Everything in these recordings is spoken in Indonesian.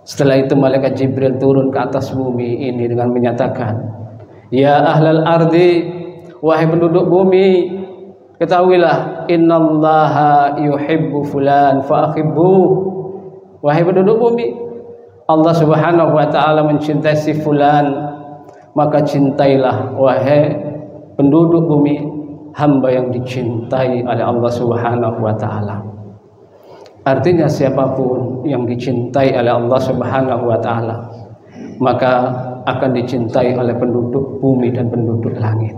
Setelah itu malaikat Jibril turun ke atas bumi ini dengan menyatakan, ya ahlal ardi, wahai penduduk bumi, ketahuilah innallaha yuhibbu fulan fa'ahibbuh. Wahai penduduk bumi, Allah subhanahu wa ta'ala mencintai si fulan, maka cintailah wahai penduduk bumi hamba yang dicintai oleh Allah subhanahu wa ta'ala. Artinya siapapun yang dicintai oleh Allah subhanahu wa ta'ala, maka akan dicintai oleh penduduk bumi dan penduduk langit.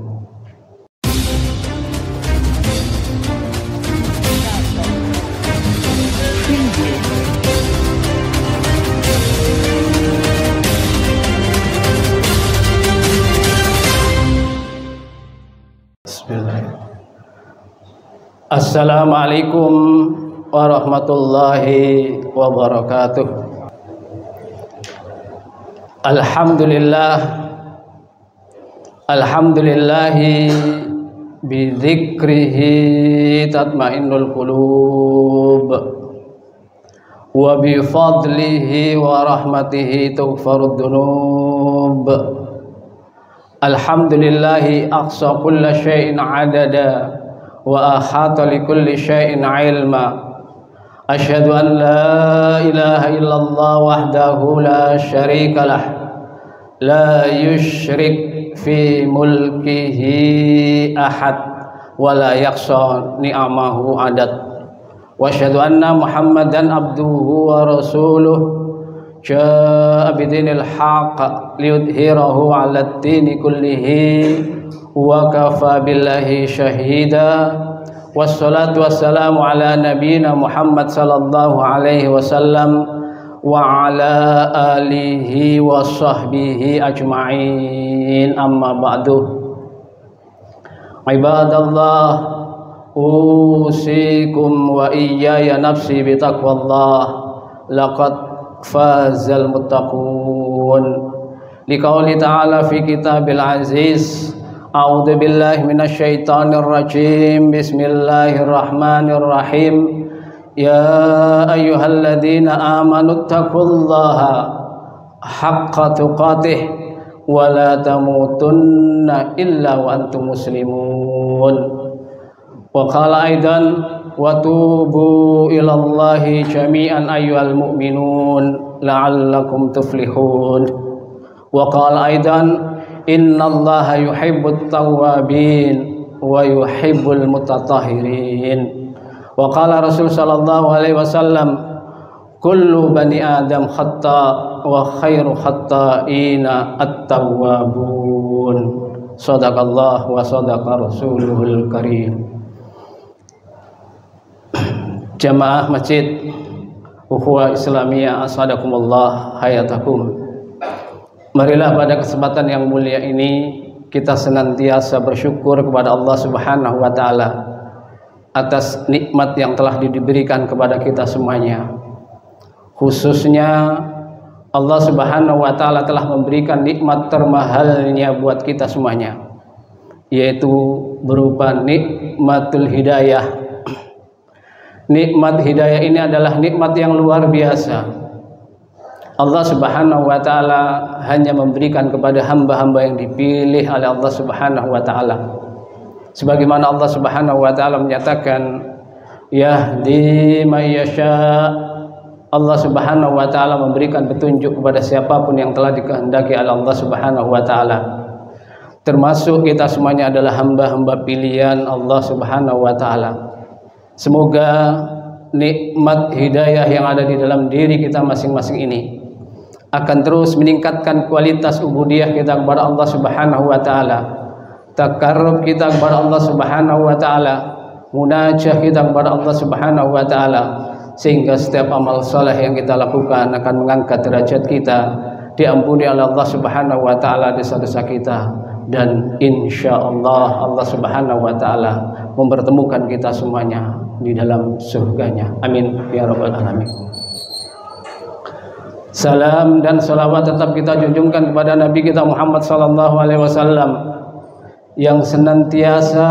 Bismillahirrahmanirrahim. Assalamualaikum warahmatullahi wabarakatuh. Alhamdulillahi bidzikrihi tatmainnul qulub wa bifadlihi wa rahmatihi tughfarud dzunub. Alhamdulillahi aqsa kulla syai'in adada wa ahata li kulli syai'in ilma. Asyhadu an la ilaha illallah wahdahu la syarika lah, la yusyrik fi mulkihi ahad wa la yaqsa ni'amahu adad. Wa asyhadu anna Muhammadan abduhu wa rasuluh jaa'a bidinil haqq liyudhhirahu 'alad dini kullihi wa kafa billahi syahida. Wassalatu wassalamu ala nabiyyina Muhammad sallallahu alaihi wasallam wa ala alihi wa sahbihi ajma'in, amma ba'du. Ibadallah, usikum wa iyaya nafsi bitaqwallah, laqad fazal muttaqun. Liqauli ta'ala fi kitabil aziz, a'udzu billahi minasyaitonir rajim. Bismillahirrahmanirrahim. Ya ayyuhalladzina amanu taqullaha haqqa tuqatih wa la tamutunna illa wa antum muslimun. Wa qala aidan wa tubu ilallahi jami'an ayyuhal mu'minun la'allakum tuflihun. Wa qala aidan innallaha yuhibbut tawwabin wa yuhibbul mutatahhirin. Wa qala Rasul sallallahu alaihi wasallam, kullu bani adam khata wa khairu khata'ina at-tawwabun. Shadaqallah wa shadaqa rasuluhul karim. Jamaah Masjid Ukhuwah Islamiyah asadakumullah hayatakum. Marilah pada kesempatan yang mulia ini kita senantiasa bersyukur kepada Allah Subhanahu wa taala atas nikmat yang telah diberikan kepada kita semuanya. Khususnya Allah Subhanahu wa taala telah memberikan nikmat termahalnya buat kita semuanya, yaitu berupa nikmatul hidayah. Nikmat hidayah ini adalah nikmat yang luar biasa. Allah Subhanahu wa ta'ala hanya memberikan kepada hamba-hamba yang dipilih oleh Allah Subhanahu wa ta'ala. Sebagaimana Allah Subhanahu wa ta'ala menyatakan, yahdi may yasha. Allah Subhanahu wa ta'ala memberikan petunjuk kepada siapapun yang telah dikehendaki oleh Allah Subhanahu wa ta'ala. Termasuk kita semuanya adalah hamba-hamba pilihan Allah Subhanahu wa ta'ala. Semoga nikmat hidayah yang ada di dalam diri kita masing-masing ini akan terus meningkatkan kualitas ubudiyah kita kepada Allah Subhanahu wa taala, takarrub kita kepada Allah Subhanahu wa taala, munajah kita kepada Allah Subhanahu wa taala, sehingga setiap amal saleh yang kita lakukan akan mengangkat derajat kita, diampuni oleh Allah Subhanahu wa taala dosa-dosa kita, dan insyaallah Allah Subhanahu wa taala mempertemukan kita semuanya di dalam surganya. Amin ya rabbal alamin. Salam dan salawat tetap kita junjungkan kepada Nabi kita Muhammad sallallahu alaihi wasallam yang senantiasa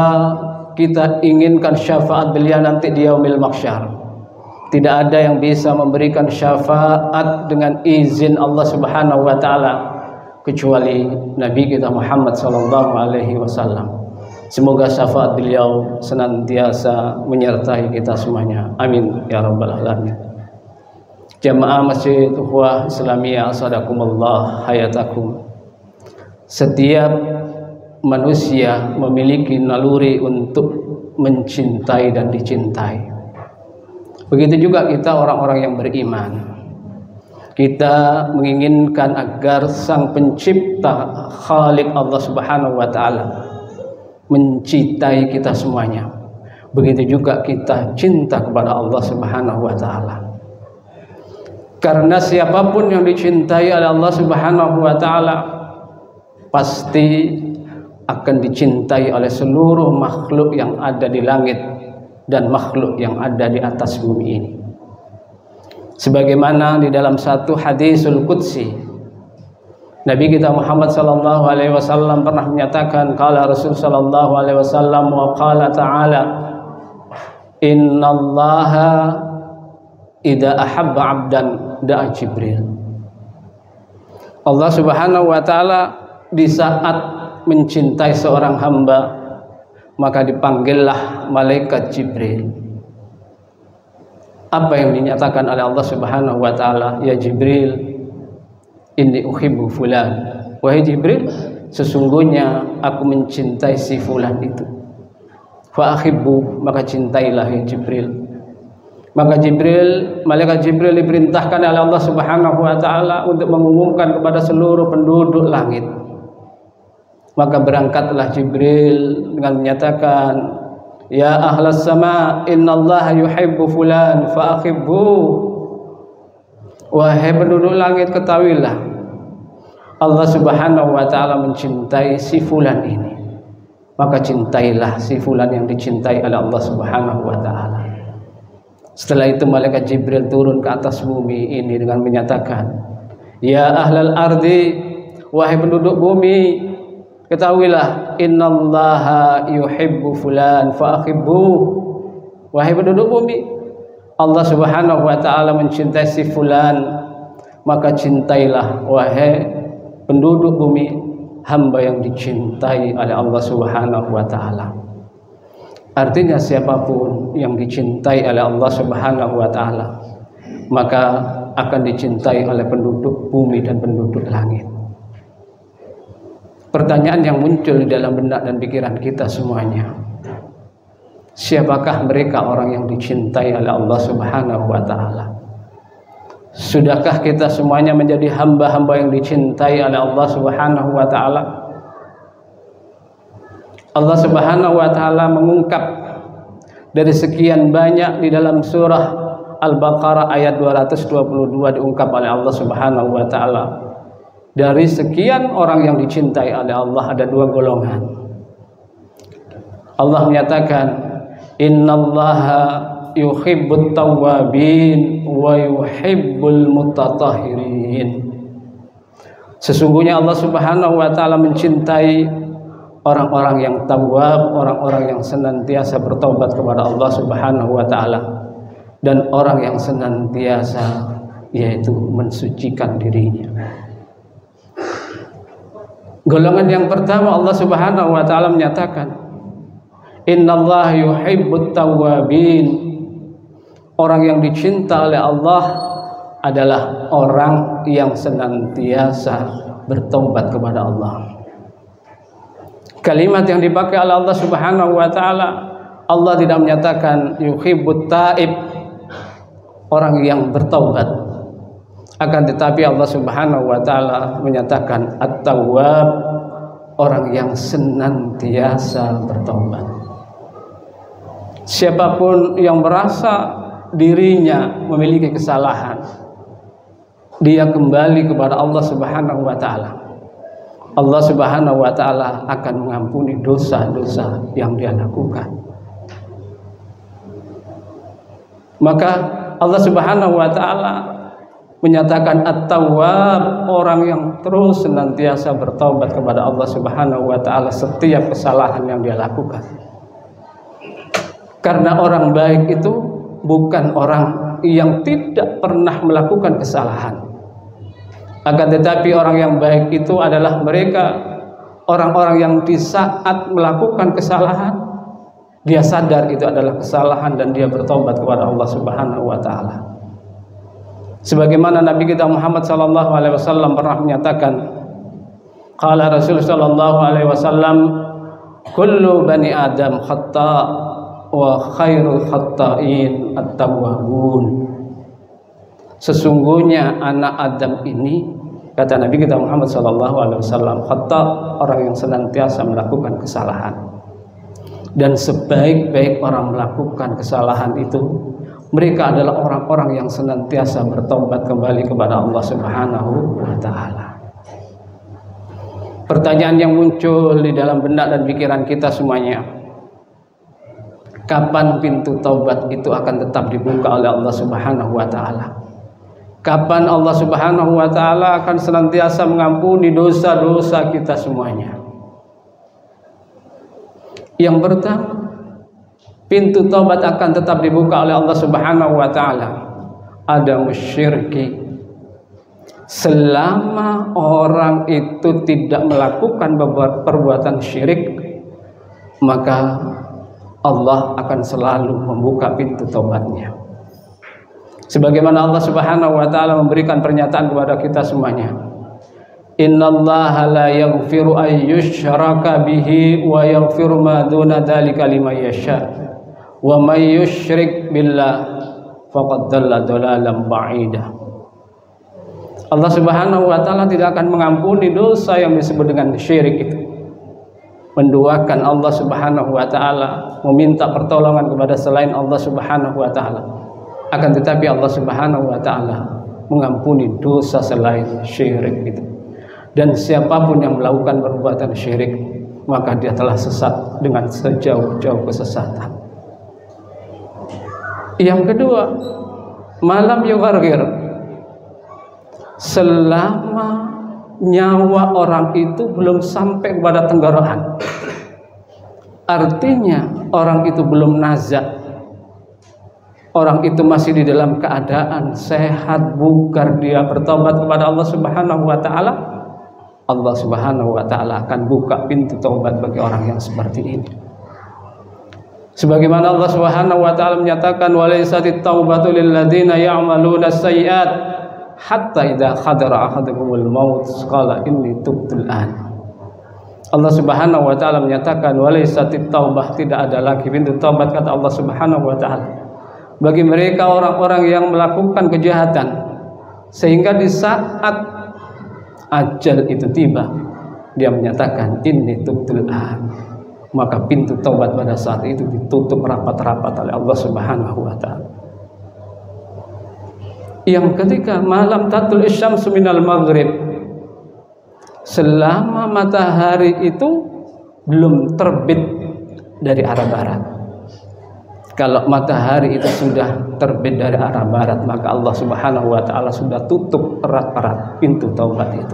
kita inginkan syafaat beliau nanti di yaumil mahsyar. Tidak ada yang bisa memberikan syafaat dengan izin Allah Subhanahu wa taala kecuali Nabi kita Muhammad sallallahu alaihi wasallam. Semoga syafaat beliau senantiasa menyertai kita semuanya. Amin ya rabbal alamin. Jamaah Masjid Ukhuwah Islamiyah Asadakumullah hayatakum. Setiap manusia memiliki naluri untuk mencintai dan dicintai. Begitu juga kita orang-orang yang beriman. Kita menginginkan agar Sang Pencipta Khalik Allah Subhanahu wa taala mencintai kita semuanya. Begitu juga kita cinta kepada Allah Subhanahu wa taala. Karena siapapun yang dicintai oleh Allah Subhanahu wa taala pasti akan dicintai oleh seluruh makhluk yang ada di langit dan makhluk yang ada di atas bumi ini. Sebagaimana di dalam satu hadisul qudsi, Nabi kita Muhammad sallallahu alaihi wasallam pernah menyatakan, qala Rasul sallallahu alaihi wasallam wa qala ta'ala, innallaha idza ahabba 'abdan da'a Jibril. Allah Subhanahu wa taala di saat mencintai seorang hamba maka dipanggillah malaikat Jibril. Apa yang dinyatakan oleh Allah Subhanahu wa taala? Ya Jibril, inni uhibbu fulan. Wahai Jibril, sesungguhnya aku mencintai si fulan itu. Fa ahibbu, maka cintailah ya Jibril. Maka malaikat Jibril diperintahkan oleh Allah Subhanahu wa taala untuk mengumumkan kepada seluruh penduduk langit. Maka berangkatlah Jibril dengan menyatakan, ya ahlas sama, innallaha yuhibbu fulan fa ahibbu. Wahai penduduk langit, ketahuilah Allah Subhanahu wa taala mencintai si fulan ini. Maka cintailah si fulan yang dicintai oleh Allah Subhanahu wa taala. Setelah itu malaikat Jibril turun ke atas bumi ini dengan menyatakan, ya ahlal ardi, wahai penduduk bumi, ketahuilah innallaha yuhibbu fulan fa ahibbu. Wahai penduduk bumi, Allah Subhanahu wa taala mencintai si fulan, maka cintailah wahai penduduk bumi hamba yang dicintai oleh Allah Subhanahu wa taala. Artinya siapapun yang dicintai oleh Allah Subhanahu wa taala maka akan dicintai oleh penduduk bumi dan penduduk langit. Pertanyaan yang muncul di dalam benak dan pikiran kita semuanya, siapakah mereka orang yang dicintai oleh Allah Subhanahu wa taala? Sudahkah kita semuanya menjadi hamba-hamba yang dicintai oleh Allah Subhanahu wa taala? Allah Subhanahu wa taala mengungkap dari sekian banyak di dalam surah Al-Baqarah ayat 222 diungkap oleh Allah Subhanahu wa taala. Dari sekian orang yang dicintai oleh Allah ada dua golongan. Allah menyatakan, innallaha yuhibbut tawwabin wa yuhibbul mutatahhirin. Sesungguhnya Allah Subhanahu wa taala mencintai orang-orang yang tawwab, orang-orang yang senantiasa bertobat kepada Allah Subhanahu wa taala, dan orang yang senantiasa yaitu mensucikan dirinya. Golongan yang pertama Allah Subhanahu wa taala menyatakan, innallaha yuhibbut tawwabin. Orang yang dicinta oleh Allah adalah orang yang senantiasa bertobat kepada Allah. Kalimat yang dipakai oleh Allah Subhanahu wa taala, Allah tidak menyatakan yuhibbut taib, orang yang bertaubat. Akan tetapi Allah Subhanahu wa taala menyatakan at-tawwab, orang yang senantiasa bertaubat. Siapapun yang merasa dirinya memiliki kesalahan, dia kembali kepada Allah Subhanahu wa taala. Allah Subhanahu wa taala akan mengampuni dosa-dosa yang dia lakukan. Maka Allah Subhanahu wa taala menyatakan at-tawwab, orang yang terus senantiasa bertobat kepada Allah Subhanahu wa taala setiap kesalahan yang dia lakukan. Karena orang baik itu bukan orang yang tidak pernah melakukan kesalahan. Akan tetapi orang yang baik itu adalah mereka orang-orang yang di saat melakukan kesalahan dia sadar itu adalah kesalahan dan dia bertobat kepada Allah Subhanahu wa taala. Sebagaimana Nabi kita Muhammad sallallahu alaihi wasallam pernah menyatakan, qala Rasul sallallahu alaihi wasallam, kullu bani Adam khata' wa khairul khata'in at-tawwabun. Sesungguhnya anak Adam ini, kata Nabi kita Muhammad sallallahu alaihi wasallam, khata', orang yang senantiasa melakukan kesalahan. Dan sebaik-baik orang melakukan kesalahan itu, mereka adalah orang-orang yang senantiasa bertobat kembali kepada Allah Subhanahu wa taala. Pertanyaan yang muncul di dalam benak dan pikiran kita semuanya, kapan pintu taubat itu akan tetap dibuka oleh Allah Subhanahu wa taala? Kapan Allah Subhanahu wa taala akan senantiasa mengampuni dosa-dosa kita semuanya? Yang pertama, pintu taubat akan tetap dibuka oleh Allah Subhanahu wa taala ada musyirki. Selama orang itu tidak melakukan perbuatan syirik, maka Allah akan selalu membuka pintu taubatnya. Sebagaimana Allah Subhanahu wa taala memberikan pernyataan kepada kita semuanya, innallaha la yaghfiru ay yushraka bihi wa yaghfiru ma duna dzalika liman yasha wa may yusyrik billah faqad dhalla dhalalan ba'ida. Allah Subhanahu wa taala tidak akan mengampuni dosa yang disebut dengan syirik itu. Menduakan Allah Subhanahu wa taala, meminta pertolongan kepada selain Allah Subhanahu wa taala. Akan tetapi Allah Subhanahu wa taala mengampuni dosa selain syirik itu. Dan siapapun yang melakukan perbuatan syirik, maka dia telah sesat dengan sejauh-jauh kesesatan. Yang kedua, malam yughargir, selama nyawa orang itu belum sampai kepada tenggorokan, artinya orang itu belum nazak, orang itu masih di dalam keadaan sehat, bugar, dia bertobat kepada Allah Subhanahu wa taala, Allah Subhanahu wa taala akan buka pintu taubat bagi orang yang seperti ini. Sebagaimana Allah Subhanahu wa taala menyatakan, walaisatit taubatu lil ladzina ya'maluna sayyi'at hatta idza khadara ahaduhumul maut qala inni tubtul an. Allah Subhanahu wa taala menyatakan, walaisatit taubah, tidak ada lagi pintu taubat, kata Allah Subhanahu wa taala, bagi mereka orang-orang yang melakukan kejahatan, sehingga di saat ajal itu tiba dia menyatakan inni tubtul an, maka pintu taubat pada saat itu ditutup rapat-rapat oleh Allah Subhanahu wa taala. Yang ketiga, malam tatul isyamsu minal maghrib, selama matahari itu belum terbit dari arah barat. Kalau matahari itu sudah terbit dari arah barat, maka Allah Subhanahu wa taala sudah tutup erat-erat pintu taubat itu.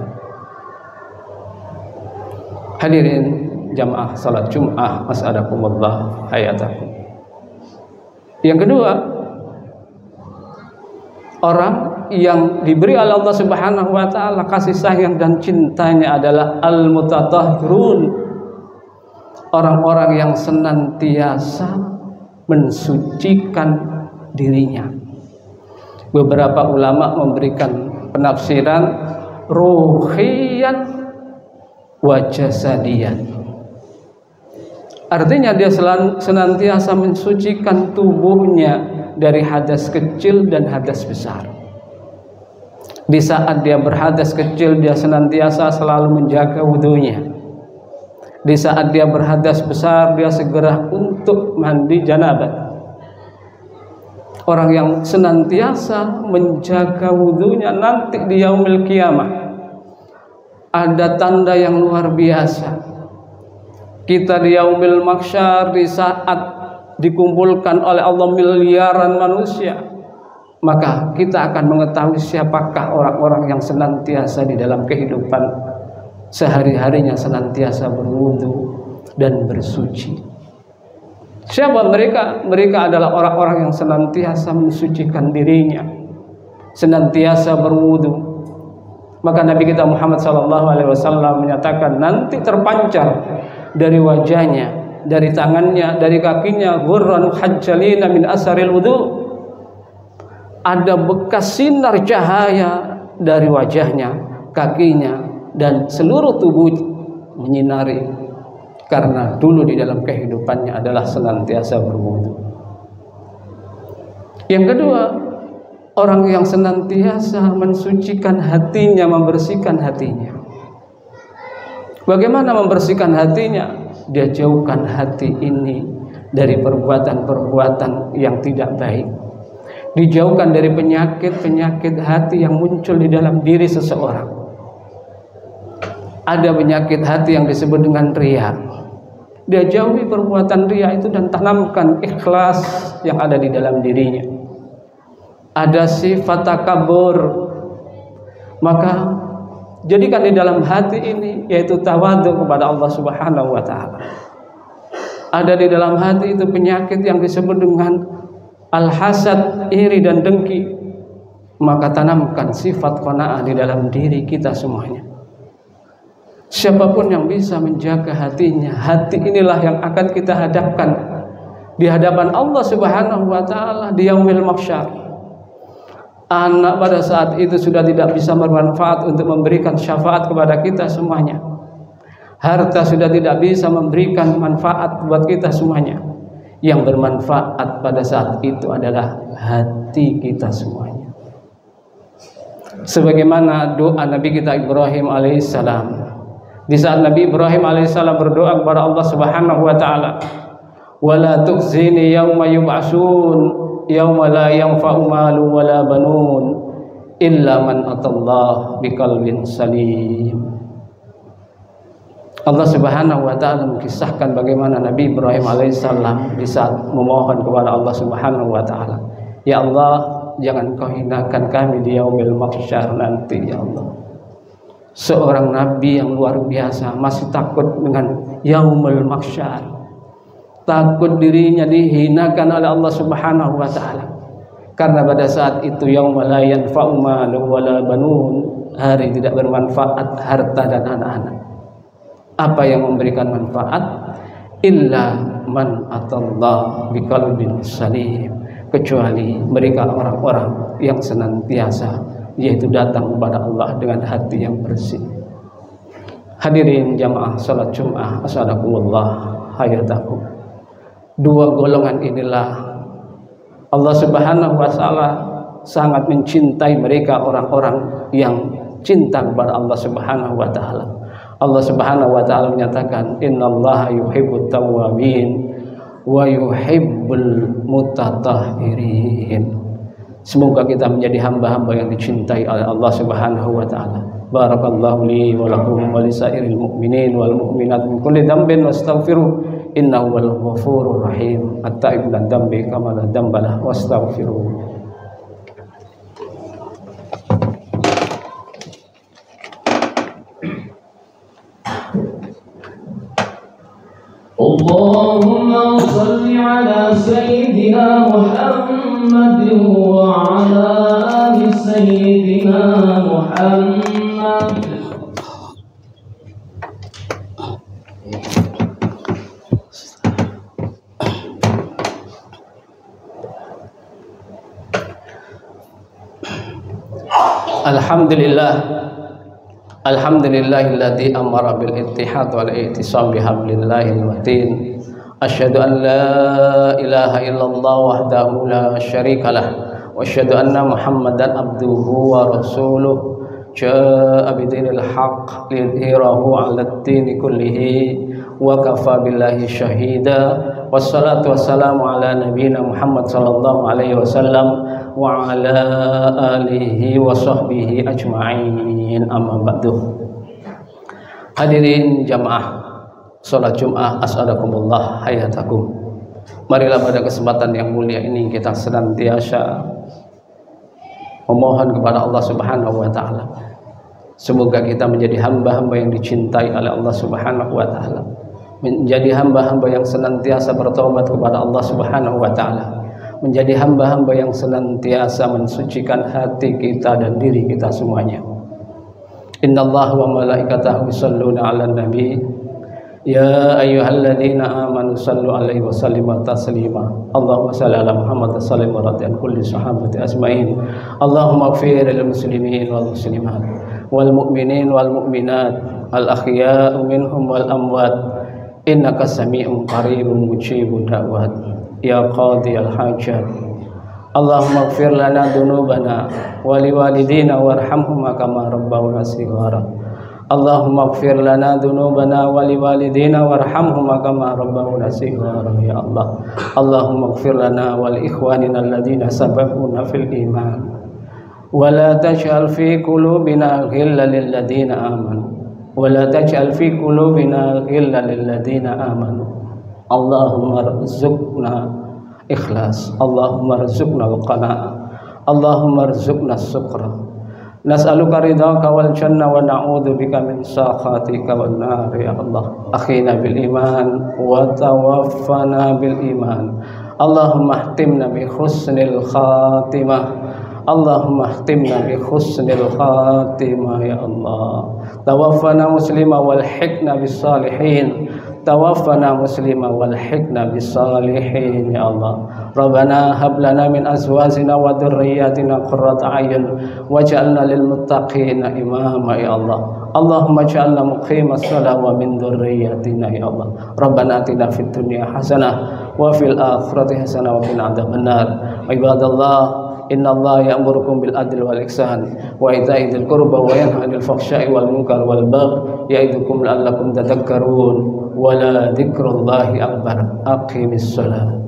Hadirin jamaah salat Jumat, as'adakumullah hayatakum. Yang kedua, orang yang diberi oleh Allah Subhanahu wa taala kasih sayang dan cintanya adalah al-mutatahhirun, orang-orang yang senantiasa mensucikan dirinya. Beberapa ulama memberikan penafsiran ruhiyan wa jasadiyan. Artinya dia senantiasa mensucikan tubuhnya dari hadas kecil dan hadas besar. Di saat dia berhadas kecil, dia senantiasa selalu menjaga wudunya. Di saat dia berhadas besar, dia segera untuk mandi janabat. Orang yang senantiasa menjaga wudunya nanti di yaumil qiyamah ada tanda yang luar biasa. Kita di yaumil mahsyar, di saat dikumpulkan oleh Allah miliaran manusia, maka kita akan mengetahui siapakah orang-orang yang senantiasa di dalam kehidupan sehari-harinya senantiasa berwudu dan bersuci. Siapa mereka? Mereka adalah orang-orang yang senantiasa mensucikan dirinya, senantiasa berwudu. Maka Nabi kita Muhammad SAW menyatakan nanti terpancar dari wajahnya, dari tangannya, dari kakinya, ghurran hajjalina min asaril wudu. Ada bekas sinar cahaya dari wajahnya, kakinya, dan seluruh tubuh menyinari. Karena dulu di dalam kehidupannya adalah senantiasa berwudu. Yang kedua, orang yang senantiasa mensucikan hatinya, membersihkan hatinya. Bagaimana membersihkan hatinya? Dia jauhkan hati ini dari perbuatan-perbuatan yang tidak baik. Dijauhkan dari penyakit-penyakit hati yang muncul di dalam diri seseorang. Ada penyakit hati yang disebut dengan riya. Dia jauhi perbuatan riya itu dan tanamkan ikhlas yang ada di dalam dirinya. Ada sifat takabur, maka jadikan di dalam hati ini yaitu tawadhu kepada Allah Subhanahu wa taala. Ada di dalam hati itu penyakit yang disebut dengan al-hasad, iri dan dengki. Maka tanamkan sifat qanaah di dalam diri kita semuanya. Siapapun yang bisa menjaga hatinya, hati inilah yang akan kita hadapkan di hadapan Allah Subhanahu wa taala di yaumil mahsyar. Anak pada saat itu sudah tidak bisa bermanfaat untuk memberikan syafaat kepada kita semuanya. Harta sudah tidak bisa memberikan manfaat buat kita semuanya. Yang bermanfaat pada saat itu adalah hati kita semuanya. Sebagaimana doa Nabi kita Ibrahim alaihissalam. Di saat Nabi Ibrahim alaihissalam berdoa kepada Allah Subhanahu wa taala, "Wala tukhzini yauma yub'atsun, yauma la yanfa'u malu wala banun illa man atallah biqalbin salim." Allah Subhanahu wa taala mengisahkan bagaimana Nabi Ibrahim alaihissalam di saat memohon kepada Allah Subhanahu wa taala, "Ya Allah, jangan kau hinakan kami di yaumil mahsyar nanti ya Allah." Seorang nabi yang luar biasa masih takut dengan yaumul mahsyar, takut dirinya dihinakan oleh Allah Subhanahu wa taala. Karena pada saat itu yauma la yanfa'u malun wala banun, hari tidak bermanfaat harta dan anak-anak. Apa yang memberikan manfaat? Illa man atallah biqalbin salim, kecuali mereka orang-orang yang senantiasa yaitu datang kepada Allah dengan hati yang bersih. Hadirin jamaah salat Jumat, assalamualaikum hayatakum. Dua golongan inilah Allah Subhanahu wa taala sangat mencintai mereka, orang-orang yang cinta kepada Allah Subhanahu wa taala. Allah Subhanahu wa taala menyatakan, "Innallaha yuhibbut tawwabin wa yuhibbul mutatahhirin." Semoga kita menjadi hamba-hamba yang dicintai oleh Allah Subhanahu wa taala. Barakallahu li wa lakum wa lisairil mu'minin wal mu'minat min kulli dhanbin wastaghfiru innahu wal ghafurur rahim. At-ta'ib min dhanbi kama la dhanba lahu wastaghfiru. Allahumma salli ala sayyidina Muhammad wa ala ali sayyidina Muhammad. Alhamdulillah. Alhamdulillahilladzi amara bil ittihad wal i'tisam bihablillahil matin. Asyhadu an la ilaha illallah wahdahu la syarikalah wa asyhadu anna Muhammadan abduhu wa rasuluh. Jaa'a bidinil haqq lidhhirahu 'alad dini kullihi wa kafa billahi syahida. Wassalatu wassalamu ala nabiyyina Muhammad sallallahu alaihi wasallam wa ala alihi wa sahbihi ajma'in, amma ba'du. Hadirin jamaah salat Jumat, as'adakumullah hayatakum. Marilah pada kesempatan yang mulia ini kita senantiasa memohon kepada Allah Subhanahu wa taala. Semoga kita menjadi hamba-hamba yang dicintai oleh Allah Subhanahu wa taala. menjadi hamba-hamba yang senantiasa bertobat kepada Allah Subhanahu wa taala, menjadi hamba-hamba yang senantiasa mensucikan hati kita dan diri kita semuanya. Innallaha wa malaikatahu yusholluna 'alan nabi ya ayyuhalladzina amanu shallu 'alaihi wa sallimu taslima. Allahumma shalli 'ala Muhammad wa sallim wa radhi an kulli sahabati ajmain. Allahumma ighfir lil muslimin wal muslimat wal mu'minin wal mu'minat al ahya'u minhum wal amwat innaka sami'un qaribun mujibud da'wat ya qadiyal hajat. Allahumma ighfir lana dhunubana wa liwalidina warhamhuma kama rabbawna shighara. Allahumma ighfir lana dhunubana wa liwalidina warhamhuma kama rabbawna shighara ya Allah. Allahumma ighfir lana wa li ikhwanina alladhina sabaquna fil iman wa la taj'al fi qulubina ghillan lil ladzina amanu wa la taj'al fi qulubina ghillan lil ladzina amanu. Allahumma rzuqna ikhlas, Allahumma rzuqna al-qana'ah, Allahumma rzuqna as-sukra. Nas'aluka ridhaka wal jannah wa na'udzubika min sakhatika wan nar ya Allah. Akhina bil iman wa tawaffana bil iman. Allahumma ihtimna bi husnil khatimah, Allahumma ihtimna bi husnil khatimah ya Allah. Tawaffana muslima wal hikna bis salihin, tawaffana muslima wal hikna bis salihin ya Allah. Rabbana hab lana min azwajina wa dhurriyyatina qurrata a'yun waj'alna lil muttaqina imama ya Allah. Allahumma ij'alna muqimas shalah wa min dhurriyyatina ya Allah. Rabbana atina fid dunya hasanah wa fil akhirati hasanah wa qina adzabannar. Ibadallah, innallaha ya'murukum bil adli wal ihsan wa ita'i dzil qurba wa yanha 'anil fahsya'i wal munkar wal baghi ya'idukum la'allakum tadhakkarun. Wa la dzikrullahi akbar. Aqimis shalah.